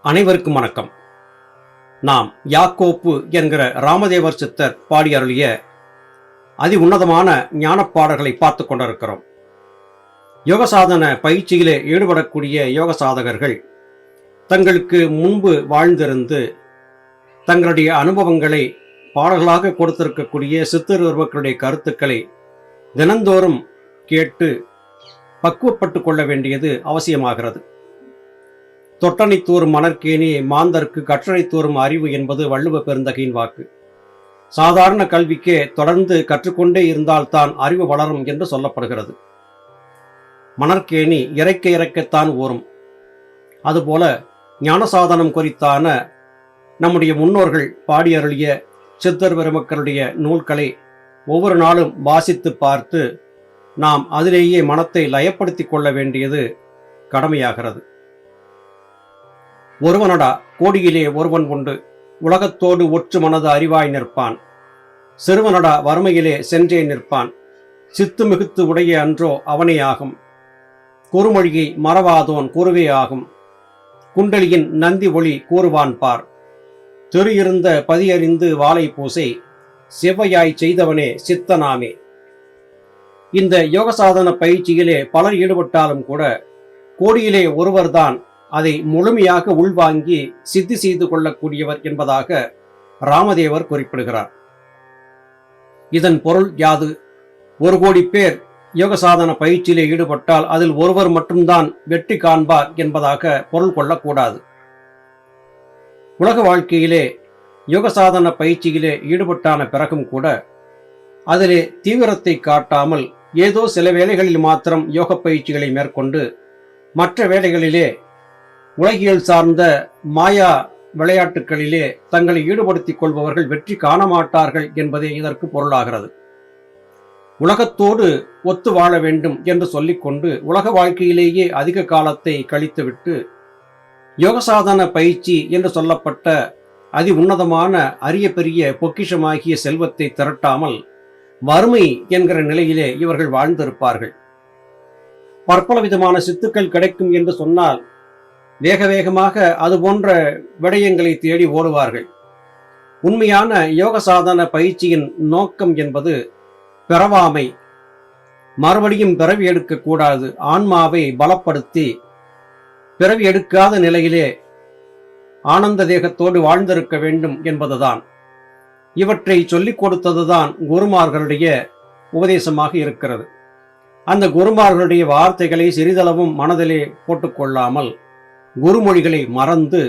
அனைவருக்கும் வணக்கம். நாம் யாக்கோப்பு என்கிற ராமதேவர் சித்தர் பாடி அருளிய அதி உன்னதமான ஞானப்பாடல்களை பார்த்து கொண்டிருக்கிறோம். யோகசாதன பயிற்சியிலே ஈடுபடக்கூடிய யோக சாதகர்கள் தங்களுக்கு முன்பு வாழ்ந்திருந்து தங்களுடைய அனுபவங்களை பாடல்களாக கொடுத்திருக்கக்கூடிய சித்தர்களுடைய கருத்துக்களை தினந்தோறும் கேட்டு பக்குவப்பட்டு கொள்ள வேண்டியது அவசியமாகிறது. தொட்டனை தூறும் மணற்கேணி மாந்தர்க்கு கற்றனை தூறும் அறிவு என்பது வள்ளுவ பெருந்தகையின் வாக்கு. சாதாரண கல்விக்கே தொடர்ந்து கற்றுக்கொண்டே இருந்தால்தான் அறிவு வளரும் என்று சொல்லப்படுகிறது. மணற்கேணி இறைக்க இறைக்கத்தான் ஊறும். அதுபோல ஞானசாதனம் குறித்தான நம்முடைய முன்னோர்கள் பாடி அருளிய சித்தர் பெருமக்களுடைய நூல்களை ஒவ்வொரு நாளும் வாசித்து பார்த்து நாம் அதிலேயே மனத்தை லயப்படுத்திக் கொள்ள வேண்டியது கடமையாகிறது. ஒருவனடா கோடியிலே ஒருவன் உண்டு, உலகத்தோடு ஒற்று மனது அறிவாய் நிற்பான். சிறுவனடா வறுமையிலே சென்றே நிற்பான், சித்து மிகுத்து உடைய அன்றோ அவனே ஆகும். குறுமொழியை மறவாதோன் குருவே ஆகும், குண்டலியின் நந்தி ஒளி கூறுவான் பார். தெரு இருந்த பதியறிந்து வாளை பூசை, செவ்வையாய் செய்தவனே சித்தனாமே. இந்த யோகசாதன பயிற்சியிலே பலர் ஈடுபட்டாலும் கூட கோடியிலே ஒருவர்தான் அதை முழுமையாக உள்வாங்கி சித்தி செய்து கொள்ளக்கூடியவர் என்பதாக ராமதேவர் குறிப்பிடுகிறார். இதன் பொருள் யாது? 1 கோடி பேர் யோகசாதன பயிற்சியிலே ஈடுபட்டால் அதில் ஒருவர் மட்டும்தான் வெற்றி காண்பார் என்பதாக பொருள் கொள்ளக்கூடாது. உலக வாழ்க்கையிலே யோகசாதன பயிற்சியிலே ஈடுபட்டான பிறகும் கூட அதிலே தீவிரத்தை காட்டாமல் ஏதோ சில வேளைகளில் மாத்திரம் யோக பயிற்சிகளை மேற்கொண்டு மற்ற வேளைகளிலே உலகியல் சார்ந்த மாயா விளையாட்டுகளிலே தங்களை ஈடுபடுத்திக் கொள்பவர்கள் வெற்றி காண மாட்டார்கள் என்பதே இதற்கு பொருளாகிறது. உலகத்தோடு ஒத்து வாழ வேண்டும் என்று சொல்லிக்கொண்டு உலக வாழ்க்கையிலேயே அதிக காலத்தை கழித்துவிட்டு யோகசாதன பயிற்சி என்று சொல்லப்பட்ட அதி உன்னதமான அரிய பெரிய பொக்கிஷமாகிய செல்வத்தை திரட்டாமல் வறுமை என்கிற நிலையிலே இவர்கள் வாழ்ந்திருப்பார்கள். பற்பல விதமான சித்துக்கள் கிடைக்கும் என்று சொன்னால் வேக வேகமாக அது போன்ற விடயங்களை தேடி ஓடுவார்கள். உண்மையான யோக சாதன பயிற்சியின் நோக்கம் என்பது பிறவாமை, மறுபடியும் பிறவி எடுக்கக்கூடாது, ஆன்மாவை பலப்படுத்தி பிறவி எடுக்காத நிலையிலே ஆனந்த தேகத்தோடு வாழ்ந்திருக்க வேண்டும் என்பதுதான். இவற்றை சொல்லிக் கொடுத்ததுதான் குருமார்களுடைய உபதேசமாக இருக்கிறது. அந்த குருமார்களுடைய வார்த்தைகளை சிறிதளவும் மனதிலே போட்டுக்கொள்ளாமல் குருமொழிகளை மறந்து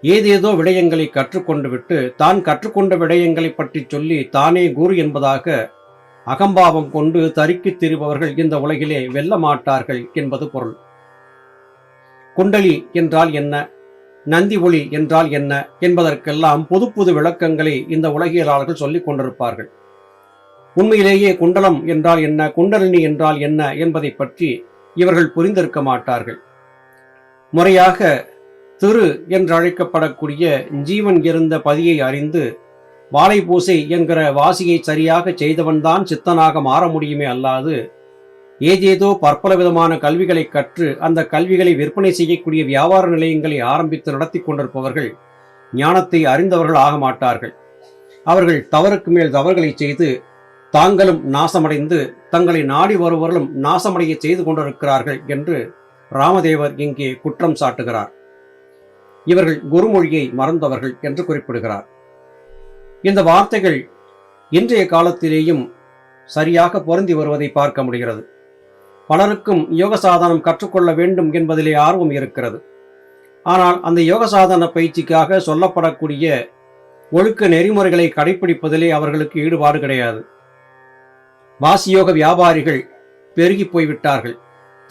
ஏதேதோ விடயங்களை கற்றுக்கொண்டு விட்டு தான் கற்றுக்கொண்ட விடயங்களை பற்றி சொல்லி தானே குரு என்பதாக அகம்பாவம் கொண்டு தரிக்கித் திரிபவர்கள் இந்த உலகிலே வெல்ல மாட்டார்கள் என்பது பொருள். குண்டலி என்றால் என்ன, நந்தி ஒளி என்றால் என்ன என்பதற்கெல்லாம் புது புது விளக்கங்களை இந்த உலகியலாளர்கள் சொல்லிக் கொண்டிருப்பார்கள். உண்மையிலேயே குண்டலம் என்றால் என்ன, குண்டலினி என்றால் என்ன என்பதை பற்றி இவர்கள் புரிந்திருக்க மாட்டார்கள். முறையாக திரு என்றழைக்கப்படக்கூடிய ஜீவன் இருந்த பதியை அறிந்து வாளை பூசை என்கிற வாசியை சரியாக செய்தவன்தான் சித்தனாக மாற முடியுமே அல்லாது ஏதேதோ பற்பல விதமான கல்விகளை கற்று அந்த கல்விகளை விற்பனை செய்யக்கூடிய வியாபார நிலையங்களை ஆரம்பித்து நடத்தி கொண்டிருப்பவர்கள் ஞானத்தை அறிந்தவர்கள் ஆக மாட்டார்கள். அவர்கள் தவறுக்கு மேல் தவறுகளை செய்து தாங்களும் நாசமடைந்து தங்களை நாடி வருவர்களும் நாசமடைய செய்து கொண்டிருக்கிறார்கள் என்று ராமதேவர் இங்கே குற்றம் சாட்டுகிறார். இவர்கள் குருமொழியை மறந்தவர்கள் என்று குறிப்பிடுகிறார். இந்த வார்த்தைகள் இன்றைய காலத்திலேயும் சரியாக பொருந்தி வருவதை பார்க்க முடிகிறது. பலருக்கும் யோக சாதனம் கற்றுக்கொள்ள வேண்டும் என்பதிலே ஆர்வம் இருக்கிறது. ஆனால் அந்த யோக சாதன பயிற்சிக்காக சொல்லப்படக்கூடிய ஒழுக்க நெறிமுறைகளை கடைபிடிப்பதிலே அவர்களுக்கு ஈடுபாடு கிடையாது. வாசியோக வியாபாரிகள் பெருகி போய்விட்டார்கள்.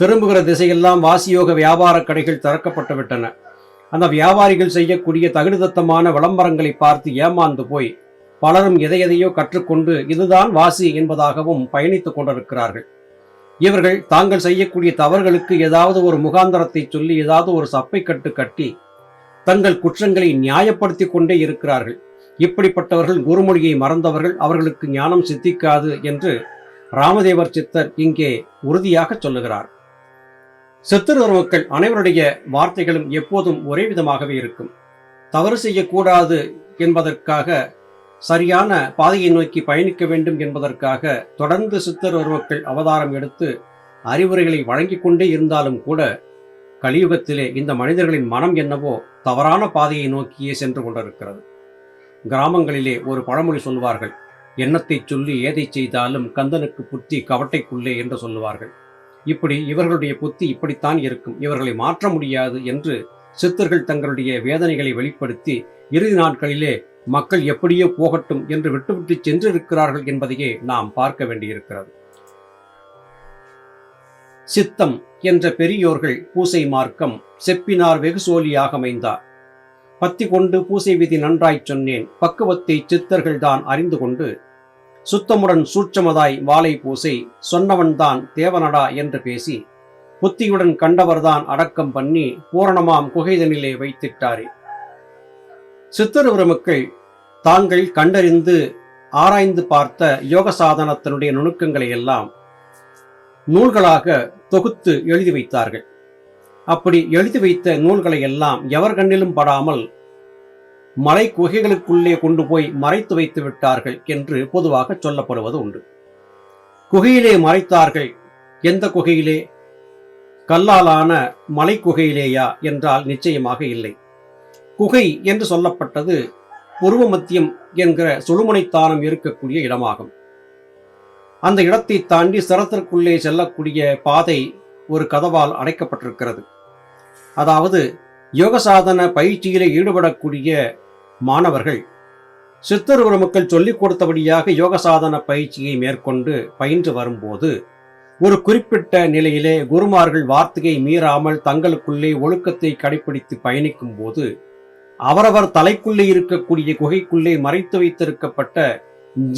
திரும்புகிற திசையெல்லாம் வாசியோக வியாபார கடைகள் திறக்கப்பட்டு விட்டன. அந்த வியாபாரிகள் செய்யக்கூடிய தகுதிதத்தமான விளம்பரங்களை பார்த்து ஏமாந்து போய் பலரும் எதையோ கற்றுக்கொண்டு இதுதான் வாசி என்பதாகவும் பயணித்துக் கொண்டிருக்கிறார்கள். இவர்கள் தாங்கள் செய்யக்கூடிய தவறுகளுக்கு ஏதாவது ஒரு முகாந்தரத்தை சொல்லி ஏதாவது ஒரு சப்பை கட்டு கட்டி தங்கள் குற்றங்களை நியாயப்படுத்திக் கொண்டே இருக்கிறார்கள். இப்படிப்பட்டவர்கள் குருமொழியை மறந்தவர்கள், அவர்களுக்கு ஞானம் சித்திக்காது என்று ராமதேவர் சித்தர் இங்கே உறுதியாக சொல்லுகிறார். சித்தர் பெருமக்கள் அனைவருடைய வார்த்தைகளும் எப்போதும் ஒரே விதமாகவே இருக்கும். தவறு செய்யக்கூடாது என்பதற்காக, சரியான பாதையை நோக்கி பயணிக்க வேண்டும் என்பதற்காக தொடர்ந்து சித்தர் பெருமக்கள் அவதாரம் எடுத்து அறிவுரைகளை வழங்கிக் கொண்டே இருந்தாலும் கூட, கலியுகத்திலே இந்த மனிதர்களின் மனம் என்னவோ தவறான பாதையை நோக்கியே சென்று கொண்டிருக்கிறது. கிராமங்களிலே ஒரு பழமொழி சொல்வார்கள், எண்ணத்தை சொல்லி ஏதை செய்தாலும் கந்தனுக்கு புத்தி கவட்டைக்குள்ளே என்று சொல்லுவார்கள். இப்படி இவர்களுடைய புத்தி இப்படித்தான் இருக்கும், இவர்களை மாற்ற முடியாது என்று சித்தர்கள் தங்களுடைய வேதனைகளை வெளிப்படுத்தி இறுதி நாட்களிலே மக்கள் எப்படியோ போகட்டும் என்று விட்டுவிட்டு சென்றிருக்கிறார்கள் என்பதையே நாம் பார்க்க வேண்டியிருக்கிறது. சித்தம் என்ற பெரியோர்கள் பூசை மார்க்கம் செப்பினார் வெகு சோழியாக அமைந்தார். பத்தி கொண்டு பூசை விதி நன்றாய்ச் சொன்னேன், பக்குவத்தை சித்தர்கள் தான் அறிந்து கொண்டு சுத்தமுடன் சூட்சமதாய் வாழை பூசை சொன்னவன்தான் தேவனடா என்று பேசி புத்தியுடன் கண்டவர்தான் அடக்கம் பண்ணி பூரணமாம் குகைதனிலே வைத்திட்டாரே. சித்தர் பெருமக்கள் தாங்கள் கண்டறிந்து ஆராய்ந்து பார்த்த யோக சாதனத்தினுடைய நுணுக்கங்களை எல்லாம் நூல்களாக தொகுத்து எழுதி வைத்தார்கள். அப்படி எழுதி வைத்த நூல்களை எல்லாம் எவர் கண்ணிலும் படாமல் மலை குகைகளுக்குள்ளே கொண்டு போய் மறைத்து வைத்து விட்டார்கள் என்று பொதுவாக சொல்லப்படுவது உண்டு. குகையிலே மறைத்தார்கள். எந்த குகையிலே? கல்லாலான மலை குகையிலேயா என்றால் நிச்சயமாக இல்லை. குகை என்று சொல்லப்பட்டது புருவ மத்தியம் என்கிற சுழுமுனைத்தானம் இருக்கக்கூடிய இடமாகும். அந்த இடத்தை தாண்டி சிரத்திற்குள்ளே செல்லக்கூடிய பாதை ஒரு கதவால் அடைக்கப்பட்டிருக்கிறது. அதாவது யோக சாதன பயிற்சியிலே ஈடுபடக்கூடிய மாணவர்கள் சித்தர் பெருமக்கள் சொல்லிக் கொடுத்தபடியாக யோக சாதன பயிற்சியை மேற்கொண்டு பயின்று வரும்போது ஒரு குறிப்பிட்ட நிலையிலே குருமார்கள் வார்த்தையை மீறாமல் தங்களுக்குள்ளே ஒழுக்கத்தை கடைபிடித்து பயணிக்கும் போது அவரவர் தலைக்குள்ளே இருக்கக்கூடிய குகைக்குள்ளே மறைத்து வைத்திருக்கப்பட்ட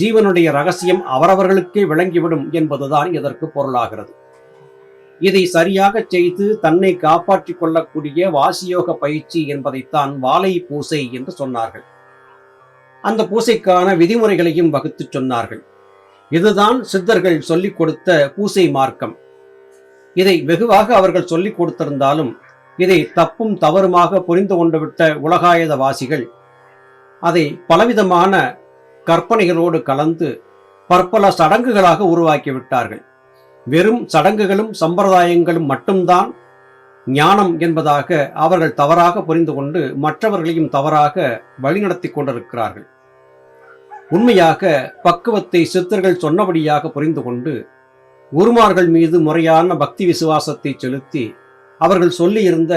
ஜீவனுடைய ரகசியம் அவரவர்களுக்கே விளங்கிவிடும் என்பதுதான் இதற்கு பொருளாகிறது. இதை சரியாக செய்து தன்னை காப்பாற்றிக் கொள்ளக்கூடிய வாசியோக பயிற்சி என்பதைத்தான் வாழை பூசை என்று சொன்னார்கள். அந்த பூசைக்கான விதிமுறைகளையும் வகுத்து சொன்னார்கள். இதுதான் சித்தர்கள் சொல்லிக் கொடுத்த பூசை மார்க்கம். இதை வெகுவாக அவர்கள் சொல்லிக் கொடுத்திருந்தாலும் இதை தப்பும் தவறுமாக புரிந்து கொண்டு விட்ட உலகாயத வாசிகள் அதை பலவிதமான கற்பனைகளோடு கலந்து பற்பல சடங்குகளாக உருவாக்கிவிட்டார்கள். வெறும் சடங்குகளும் சம்பிரதாயங்களும் மட்டும்தான் ஞானம் என்பதாக அவர்கள் தவறாக புரிந்து கொண்டு மற்றவர்களையும் தவறாக வழிநடத்தி கொண்டிருக்கிறார்கள். உண்மையாக பக்குவத்தை சித்தர்கள் சொன்னபடியாக புரிந்து கொண்டு குருமார்கள் மீது முறையான பக்தி விசுவாசத்தை செலுத்தி அவர்கள் சொல்லியிருந்த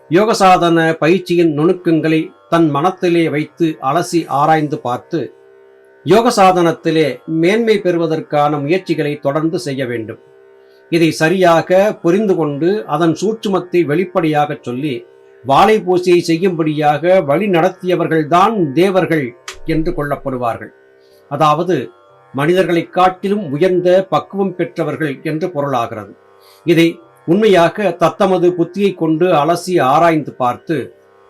யோகசாதன பயிற்சியின் நுணுக்கங்களை தன் மனத்திலே வைத்து அலசி ஆராய்ந்து பார்த்து யோக சாதனத்திலே மேன்மை பெறுவதற்கான முயற்சிகளை தொடர்ந்து செய்ய வேண்டும். இதை சரியாக புரிந்து கொண்டு அதன் சூட்சுமத்தை வெளிப்படையாக சொல்லி வாழை பூசையை செய்யும்படியாக வழி நடத்தியவர்கள்தான் தேவர்கள் என்று கொள்ளப்படுவார்கள். அதாவது மனிதர்களை காட்டிலும் உயர்ந்த பக்குவம் பெற்றவர்கள் என்று பொருளாகிறது. இதை உண்மையாக தத்தமது புத்தியை கொண்டு அலசி ஆராய்ந்து பார்த்து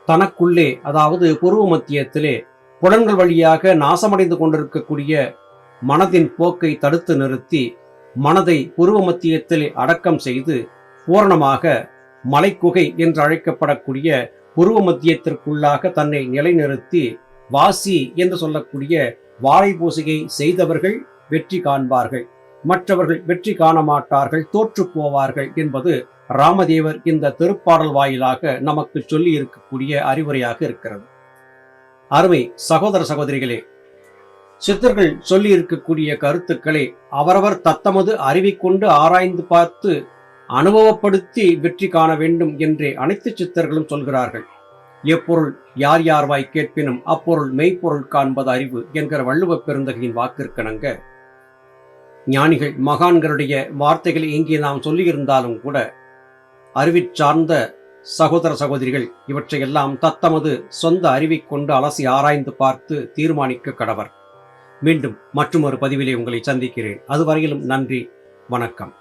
தனக்குள்ளே, அதாவது பூர்வ மத்தியத்திலே புலன்கள் வழியாக நாசமடைந்து கொண்டிருக்கக்கூடிய மனதின் போக்கை தடுத்து நிறுத்தி மனதை பூர்வ மத்தியத்திலே அடக்கம் செய்து பூரணமாக மலைக்குகை என்று அழைக்கப்படக்கூடிய பூர்வ மத்தியத்திற்குள்ளாக தன்னை நிலைநிறுத்தி வாசி என்று சொல்லக்கூடிய வாழை பூசையை செய்தவர்கள் வெற்றி காண்பார்கள், மற்றவர்கள் வெற்றி காண மாட்டார்கள், தோற்று போவார்கள் என்பது ராமதேவர் இந்த திருப்பாடல் வாயிலாக நமக்கு சொல்லி இருக்கக்கூடிய அறிவுரையாக இருக்கிறது. அருமை சகோதர சகோதரிகளே, சித்தர்கள் சொல்லி இருக்கக்கூடிய கருத்துக்களை அவரவர் தத்தமது அறிவை கொண்டு ஆராய்ந்து பார்த்து அனுபவப்படுத்தி வெற்றி காண வேண்டும் என்றே அனைத்து சித்தர்களும் சொல்கிறார்கள். எப்பொருள் யார் யார்வாய் கேட்பினும் அப்பொருள் மெய்ப்பொருள் காண்பது அறிவு என்கிற வள்ளுவப் பெருந்தகையின் வாக்கிற்கிணங்க ஞானிகள் மகான்களுடைய வார்த்தைகளை இங்கே நாம் சொல்லியிருந்தாலும் கூட அறிவிற் சார்ந்த சகோதர சகோதரிகள் இவற்றையெல்லாம் தத்தமது சொந்த அறிவை கொண்டு அலசி ஆராய்ந்து பார்த்து தீர்மானிக்க கடவர். மீண்டும் மற்றொரு பதிவிலே உங்களை சந்திக்கிறேன். அதுவரையிலும் நன்றி, வணக்கம்.